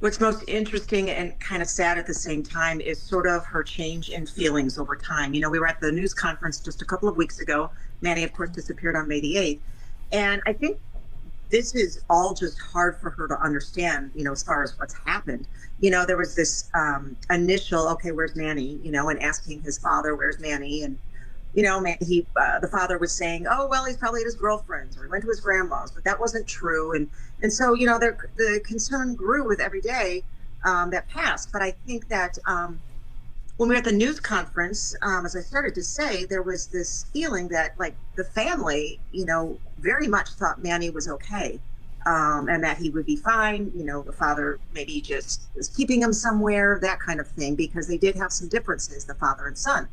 What's most interesting and kind of sad at the same time is sort of her change in feelings over time. We were at the news conference just a couple of weeks ago. Manny, of course, disappeared on May the 8th. And I think this is all just hard for her to understand, as far as what's happened. There was this initial, okay, where's Manny? And asking his father, where's Manny? And, the father was saying, oh, well, he's probably at his girlfriend's or he went to his grandma's, but that wasn't true. And so, the concern grew with every day that passed. But I think that when we were at the news conference, as I started to say, there was this feeling that, like, the family, very much thought Manny was okay, and that he would be fine. The father maybe just was keeping him somewhere, that kind of thing, because they did have some differences, the father and son.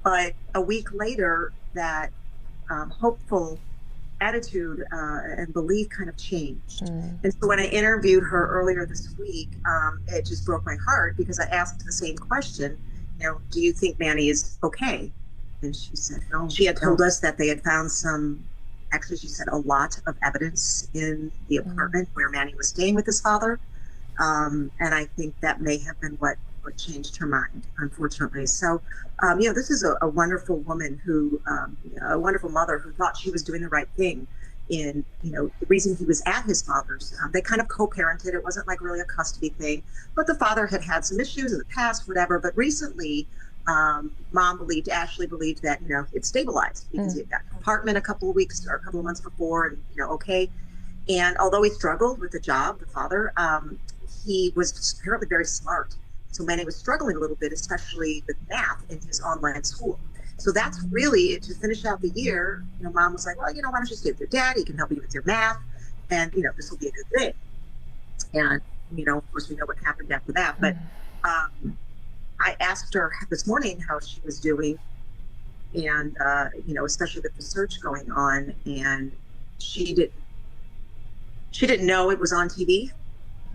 But a week later, that hopeful attitude and belief kind of changed. And so when I interviewed her earlier this week, it just broke my heart because I asked the same question, do you think Manny is okay? And she said, no. She had told us that they had found actually, she said, a lot of evidence in the apartment where Manny was staying with his father. And I think that may have been what changed her mind, unfortunately. So, this is a wonderful woman a wonderful mother who thought she was doing the right thing. The reason he was at his father's, they kind of co-parented. It wasn't like really a custody thing, but the father had some issues in the past, whatever. But recently, Ashley believed that, it stabilized because he had got an apartment a couple of months before and, okay. And although he struggled with the job, the father, he was apparently very smart. So Manny was struggling a little bit, especially with math in his online school. So that's really, to finish out the year, mom was like, well, why don't you stay with your dad? He can help you with your math. And, this will be a good thing. And, of course, we know what happened after that. But I asked her this morning how she was doing. And, especially with the search going on. And she didn't know it was on TV.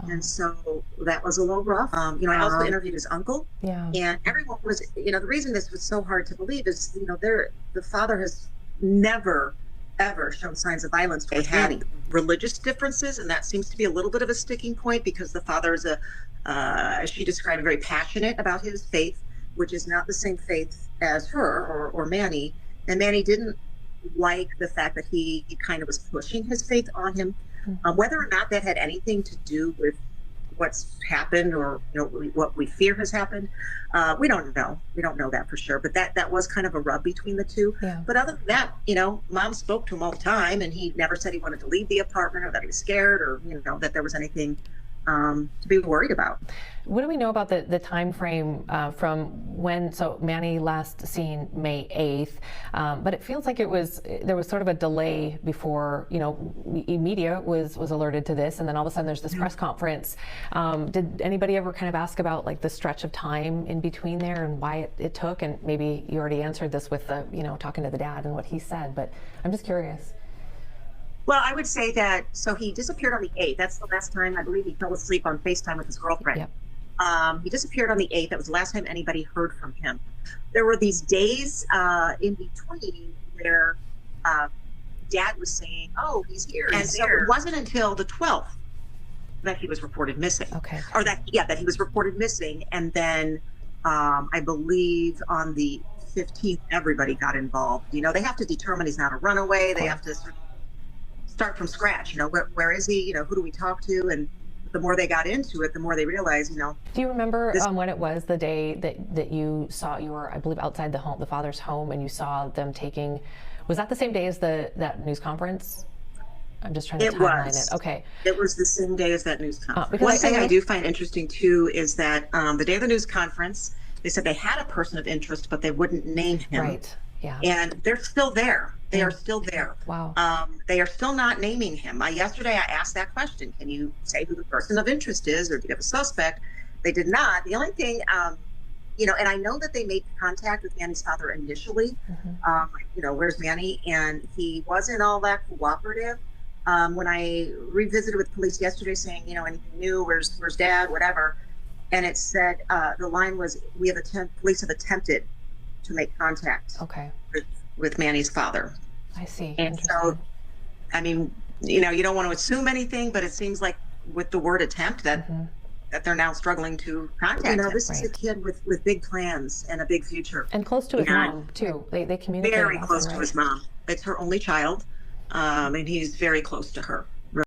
And so that was a little rough. I also interviewed his uncle. Yeah. And everyone was, the reason this was so hard to believe is, the father has never, ever shown signs of violence. They had religious differences, and that seems to be a little bit of a sticking point because the father is as she described, very passionate about his faith, which is not the same faith as her or Manny. And Manny didn't like the fact that he kind of was pushing his faith on him. Whether or not that had anything to do with what's happened or what we fear has happened, we don't know. We don't know that for sure. But that was kind of a rub between the two. Yeah. But other than that, mom spoke to him all the time, and he never said he wanted to leave the apartment or that he was scared or that there was anything to be worried about. What do we know about the time frame from when, so Manny last seen May 8th, but it feels like there was sort of a delay before, media was alerted to this, and then all of a sudden there's this press conference. Did anybody ever kind of ask about like the stretch of time in between there and why it took? And maybe you already answered this with talking to the dad and what he said, but I'm just curious. Well, I would say that, so he disappeared on the 8th. That's the last time I believe he fell asleep on FaceTime with his girlfriend. Yep. He disappeared on the 8th. That was the last time anybody heard from him. There were these days in between where dad was saying, oh, he's here. And so it wasn't until the 12th that he was reported missing. Okay. Or that he was reported missing. And then I believe on the 15th, everybody got involved. They have to determine he's not a runaway. They have to sort of start from scratch. Where is he? Who do we talk to? And the more they got into it, the more they realized, Do you remember when it was the day that you were, I believe, outside the father's home, and you saw them taking, was that the same day as that news conference? I'm just trying to timeline it. Okay. It was the same day as that news conference. One thing I do find interesting too is that the day of the news conference, they said they had a person of interest, but they wouldn't name him. Right. Yeah. And they're still there. They are still there. Wow. They are still not naming him. Yesterday, I asked that question. Can you say who the person of interest is, or do you have a suspect? They did not. The only thing, and I know that they made contact with Manny's father initially. Where's Manny? And he wasn't all that cooperative. When I revisited with police yesterday saying, anything new, where's dad, whatever. And it said, the line was, police have attempted to make contact. Okay. With Manny's father. I see. And so, I mean, you don't want to assume anything, but it seems like with the word attempt that they're now struggling to contact him. This is a Right. kid with big plans and a big future, And close to his and mom too. They communicated very often, close to right? his mom. It's her only child, and he's very close to her.